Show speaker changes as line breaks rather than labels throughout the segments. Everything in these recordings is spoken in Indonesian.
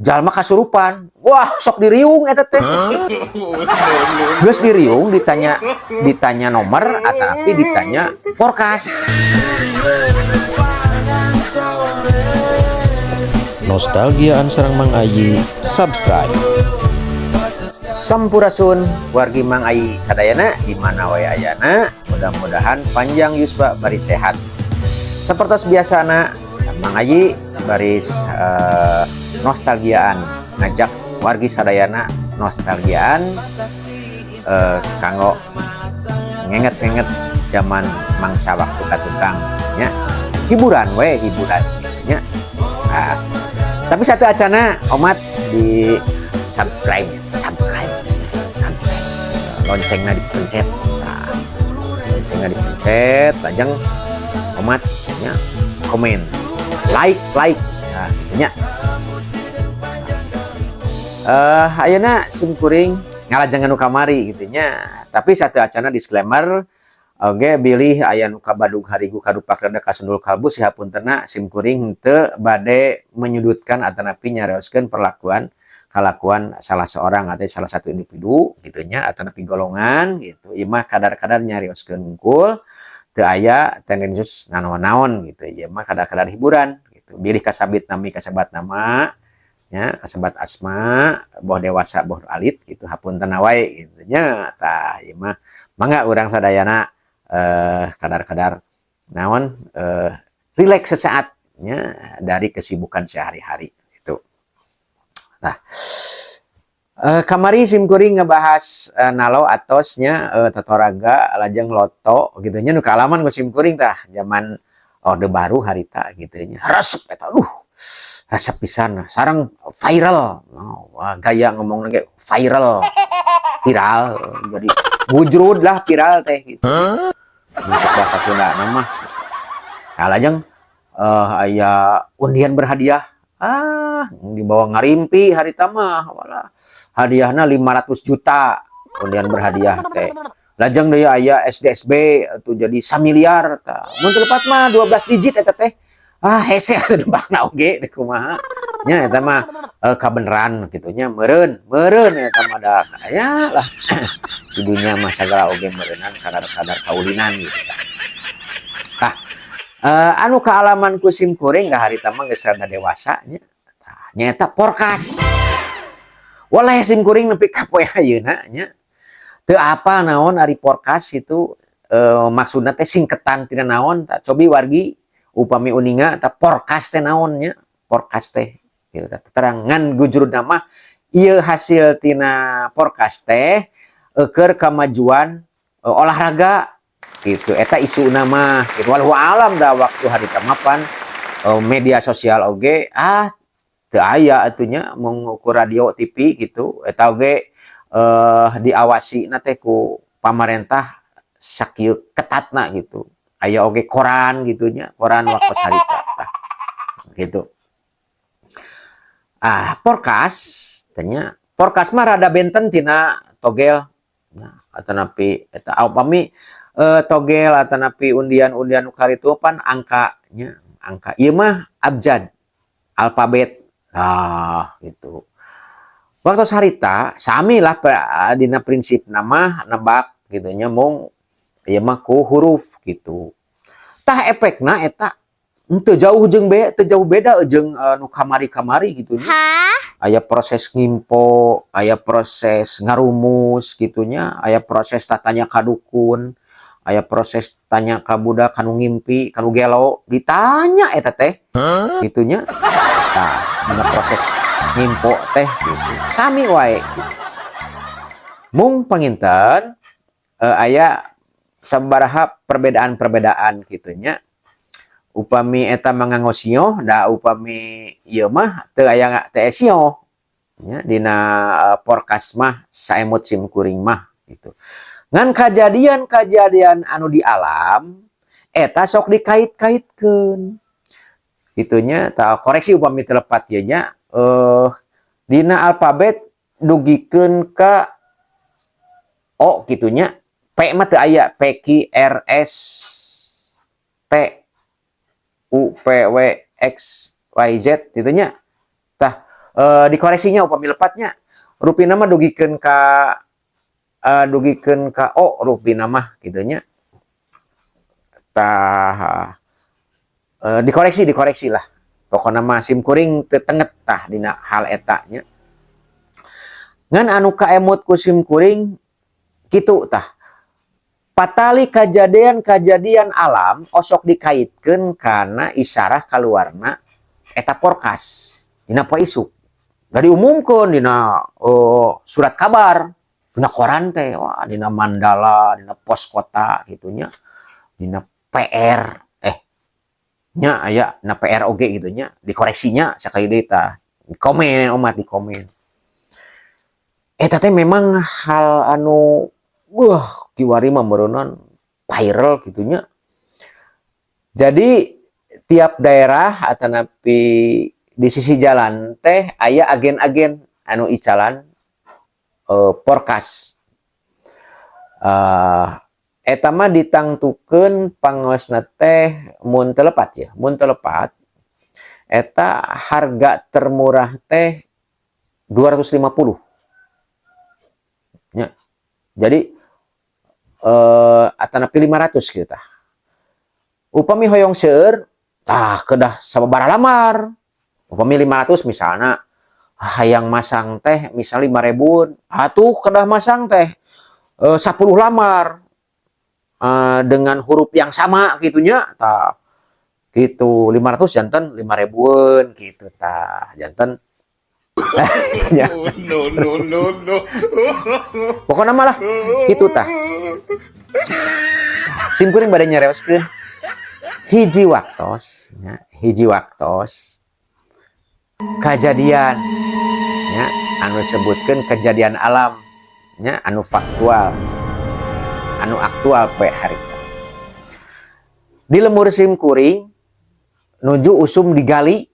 jalma kasurupan. Wah, sok diriung eta teh. Geus diriung ditanya nomor tapi ditanya forecast.
Nostalgiaan sareng Mang Ayi, subscribe.
Sampurasun wargi Mang Ayi sadayana di mana wae ayana, mudah-mudahan panjang yuswa baris sehat. Seperti biasana Mang Ayi baris nostalgiaan ngajak wargi sadayana nostalgiaan kanggo ngenget-ngenget zaman mangsa waktu katukang nya hiburan nya. Nah, tapi satu acana omat di subscribe loncengnya dipencet. Nah, loncengnya dipencet lajeng omatnya komen like nah gitunya. Ayeuna simkuring ngalajengan nu kamari gitunya. Tapi satu acana disclaimer oge bilih aya nu kabadug harigu kadupak rada kasundul kalbu sihapuntenna simkuring teu bade menyudutkan atanapi nyarioskeun kalakuan salah seorang atau salah satu individu gitunya atanapi golongan gitu. Ieu mah kadar-kadar nyarioskeun hungkul teu aya tendensius naon-naon gitu. Ieu mah kadar-kadar hiburan gitu. Bilih kasabit nami kasabat nama nya kasabat asma boh dewasa boh alit gitu hapuntenna wae gitu nya. Tah ieu mah mangga urang sadayana kadar-kadar naon rileks sesaatnya dari kesibukan sehari-hari itu. Nah, kamari simkuring ngebahas nalo atosnya tatoraga lajeng loto gitu nya nu kaalaman ku simkuring tah zaman orde baru harita gitu nya. Resep eta resep pisan sareng viral. Wah, gaya ngomong lagi viral jadi wujud lah viral teh gitu. Untuk bahasa Sunda nama kalajeng aya undian berhadiah dibawa ngarimpi harita mah wala hadiahna 500 juta undian berhadiah teh lajeng deui aya SDSB atuh jadi 1 miliar tah mun tepat mah 12 digit eta teh hese atuh nebakna oge deh kumaha nya eta mah kabeneran kitu nya meureun eta mah da aya lah di dunia mah sagala oge meureunan kadar-kadar kaulinan gitu. Tah anu kaalaman ku simkuring da harita mah geus rada dewasa nya. Tah nyaeta forecast. Walah simkuring nepi ka poe ayeuna nya. Teu apa naon ari forecast itu maksudna teh singketan tina naon tah cobi wargi upami uninga tah forecast teh naon nya. Forecast teh gitu terangan gujurna mah ieu hasil tina forecast teh keur kamajuan olahraga gitu eta isu nama gitu walau alam da waktu harita mapan media sosial oge teu aya atunya mengukur radio TV gitu eta oge diawasi na teh ku pamarentah sakieu ketatna gitu aya oge koran gitunya koran waktu harita gitu. Forecast tanya forecast mah rada benten tina togel. Nah, atanapi eta upami togel atanapi undian-undian nu karitupan angkanya angka ieu mah abjad alfabet. Nah, gitu. Waktu harita sami lah dina prinsip nama nebak gitu nya mung ieu mah ku huruf gitu. Tah efekna eta teu jauh beda jeung nu kamari-kamari gitu nya. Aya proses ngimpo, aya proses ngarumus gitunya, aya proses tatanya kadukun, aya proses tanya ka budak kanu ngimpi, kanu gelo, ditanya eta teh. Gitunya. Nah, ada proses ngimpo teh gitu. Sami wae. Mung panginten aya sabaraha perbedaan-perbedaan gitunya. Upami eta mangangosio da upami ieu mah teu aya teu esio nya dina forecast mah saemut simkuring mah gitu. Ngan kajadian anu di alam eta sok dikait-kaitkeun. Gitunya tah koreksi upami teu lepat ieu nya dina alfabet dugikeun ka O gitunya. P mah teu aya P Q R S T U P W X Y Z gitunya. Tah dikoreksinya upami lepatnya rupina mah dugikeun ka rupina mah kitu nya tah dikoreksi lah pokona mah simkuring teu tenget tah dina hal eta nya ngan anu kaemut ku simkuring kitu tah patali kejadian alam osok dikaitkeun kana isyarah kaluarna eta forecast dina poe isuk da diumumkeun dina surat kabar dina koran teh wah dina mandala dina pos kota gitunya dina PR nya aya na PR oge gitu nya dikoreksinya sakali deui tah komen umat di komen eta teh memang hal anu kiwari mah meureunnan viral gitu nya jadi tiap daerah atanapi di sisi jalan teh aya agen-agen anu icalan forecast eta mah ditangtukeun pangaosna teh mun teu lepat eta harga termurah teh 250 nya jadi atanapi 500 kitu tah upami hoyong seueur tah kedah sababaraha lamar upami 500 misalna hayang masang teh misal 5.000 atuh kedah masang teh 10 lamar dengan huruf yang sama gitunya tah gitu 500 janten 5.000 gitu tah janten itunya
No.
pokoknya malah gitu tah simkuring bade nyareoskeun hiji waktos kejadian nya anu sebutkeun kejadian alam nya anu faktual anu aktual poe harita di lemur simkuring nuju usum digali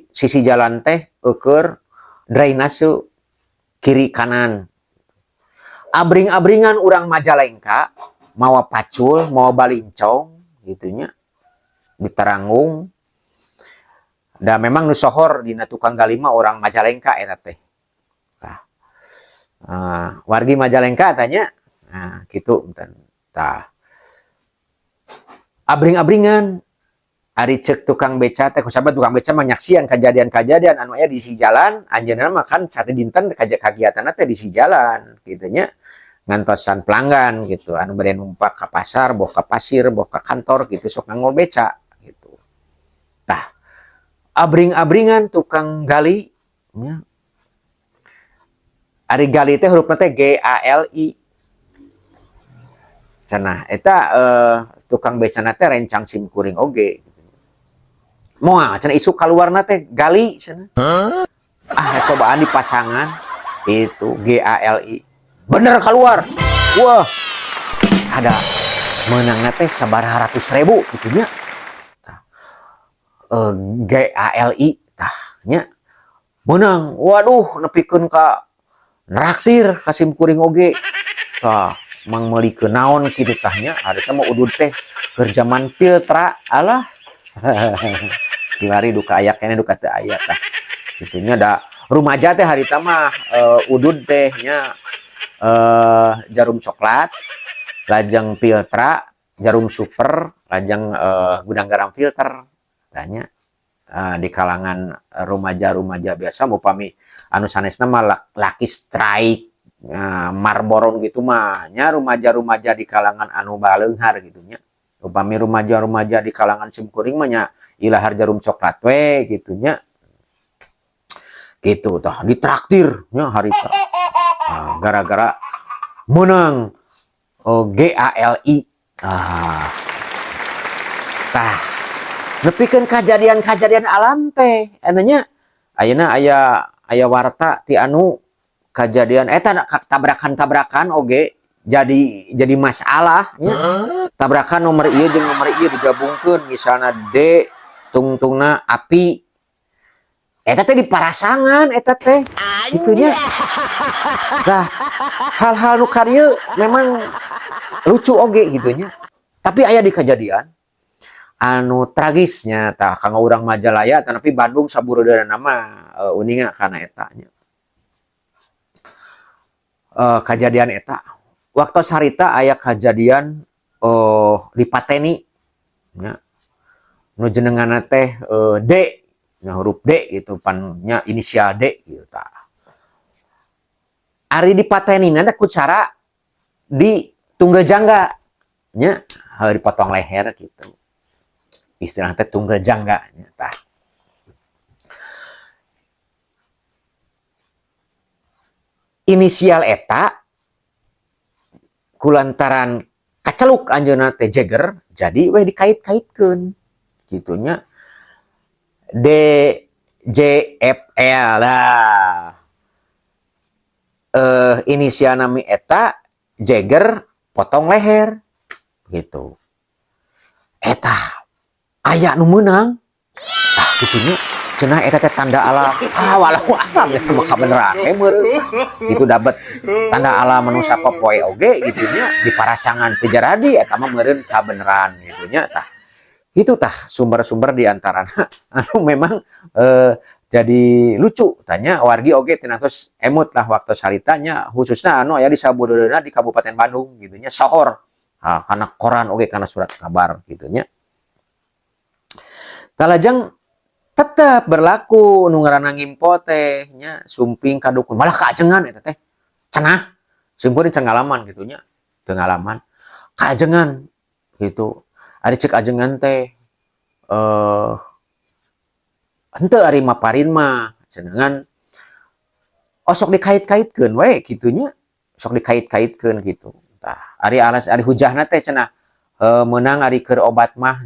sisi jalan teh eukeur drainase kiri kanan abring-abringan urang Majalengka mawa pacul mawa balincong gitunya diteranggung da memang nu sohor dina tukang gali mah orang Majalengka eta teh wargi Majalengka tanya gitu tah abring-abringan ari cek tukang beca teh kusabab tukang beca menyaksian kejadian-kejadian anu aya di si jalan anjeunna mah kan sate dinten kagiatanna teh di si jalan kitu nya ngantosan pelanggan gitu anu bade numpak ka pasar boh ka pasir boh ka kantor gitu sok nganggo beca gitu tah abring-abringan tukang gali nya ari gali teh hurufna teh GALI cenah eta tukang becana teh rencang simkuring oge moal cenah isuk kaluarna teh gali cenah cobaan di pasangan itu GALI bener keluar wah ada menangna teh sabaraha ratus ribu gitu nya GALI tah nya menang waduh nepikeun ka nraktir ka simkuring oge tah mang meuli ke naon kitu tah nya harita mah udud teh keur zaman filtra alah kilari duka aya kene duka teu aya tah kitu nya da rumaja teh harita mah udud teh nya jarum coklat lajeng filtra jarum super lajeng gudang garam filter tanya di kalangan rumaja-rumaja biasa upami anu sanesna mah Lucky Strike Marlboro gitu mah nya rumaja-rumaja di kalangan anu baleunghar gitu nya upami rumaja-rumaja di kalangan simkuring mah nya ilahar jarum coklat we gitu nya gitu tah ditraktir nya harita gara-gara menang GALI tah nepikeun kejadian alam teh anya ayeuna aya warta ti anu kejadian eta tabrakan oge jadi masalah nya tabrakan nomor ieu jeung nomor ieu digabungkeun misalna D tungtungna api eta teh diparasangan eta teh itunya nah hal-hal nu kieu memang lucu oge gitunya tapi aya di kejadian anu tragisnya tah kanggo urang Majalaya tapi Bandung sabureudana nama uninga kana eta nya. Kejadian eta waktu sarita aya kejadian dipateni nya nu jenenganna teh D nya huruf D gitu pannya inisial D gitu tah. Ari dipatenina teh ku cara di tunggal jangga nya dipotong leher gitu. Istilahnya teh tunggal jangga nya tah. Inisial eta kulantaran kaceluk anjeunna teh Jagger jadi we dikait-kaitkeun gitunya D J F L lah inisial nami eta Jagger potong leher gitu eta aya nu meunang gitunya cenah eta teh tanda alam walau alam eta mah kabeneran meureun gitu dapat tanda alam manusia popoe oge gitunya di parasangan teu jaradi eta mah meureun kabeneran gitunya tah itu tah sumber-sumber di antarana anu memang jadi lucu tanya wargi oge tina tos emut lah waktu saritanya khususnya anu aya di sabureurna di Kabupaten Bandung gitunya sohor karena koran oge karena surat kabar gitunya talajeng tetap berlaku nu ngaranna ngimpo teh nya sumping kadukun malah kaajengan eta teh cenah simpurin can ngalaman gitunya teu ngalaman kaajengan gitu ari cek ajengan teh henteu ari maparin mah cenengan sok dikait-kaitkeun we gitunya sok dikait-kaitkeun gitu tah ari alas ari hujahna teh cenah meunang ari keur obat mah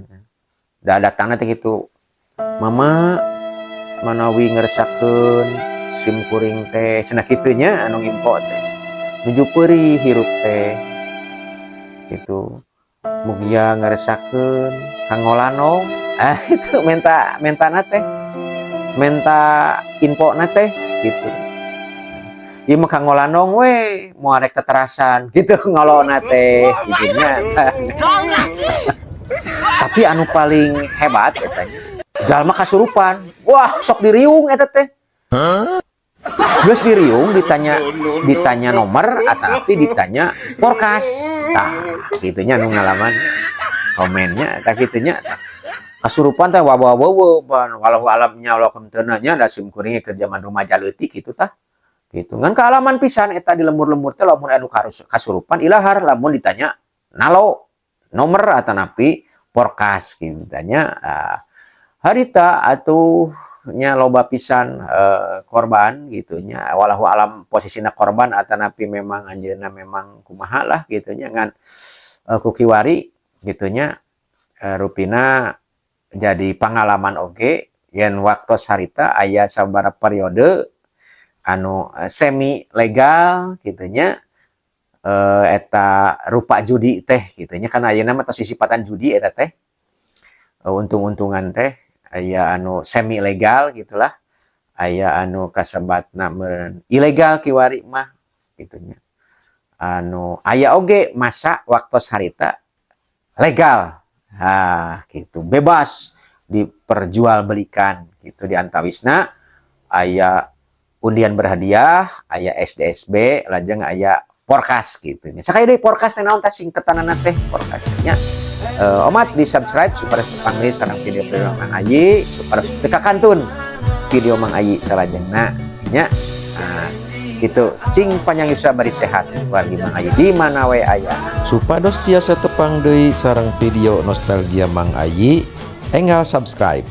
da datangna teh kitu mama manawi ngeresakeun sim kuring teh cenah kitunya anu ngimpo teh nuju peurih hirup teh gitu mugia ngeresakeun kangolano itu menta teh menta info teh gitu ieu mah kangolanong we moal rek teterasan gitu ngolona teh gitunya tapi anu paling hebat katanya jalma kasurupan wah sok diriung eta teh geus diriung ditanya nomor atau tapi ditanya forecast tah gitunya anu ngalaman komennya tah gitunya kasurupan teh wawa-wawa walau alamnya Allah kenteunanya da sim kuring keur zaman rumaja leutik gitu tah gitu ngan kaalaman pisan eta di lembur-lembur teh lamun anu kasurupan ilahar lamun ditanya nalo nomor atau napi forecast gitu tanya harita atuh nya loba pisan korban gitunya walau alam posisina korban atau napi memang anjeunna memang kumaha lah gitunya ngan kukiwari gitunya rupina jadi pengalaman oge yen waktu sarita aya sabaraha periode anu semi legal gitunya eta rupa judi teh gitunya kan ayeuna mah tos sisipatan judi eta teh untung-untungan teh aya anu semi legal gitulah aya anu kasebatna ilegal kiwari mah gitunya anu aya oge masa waktu sarita legal gitu bebas diperjualbelikan gitu di antawisna aya undian berhadiah aya SDSB lajeng aya forecast gitu nya sakaya deui forecast teh naon tah singketanana teh forecast nya omat di subscribe supaya panggil sareng video-video Mang Ayi supaya teka kantun video Mang Ayi salajengna nya gitu cing panjang yusa bari sehat wargi Mang Ayi di mana we aya
Supados tiasa tepang deui sareng video nostalgia Mang Ayi enggal subscribe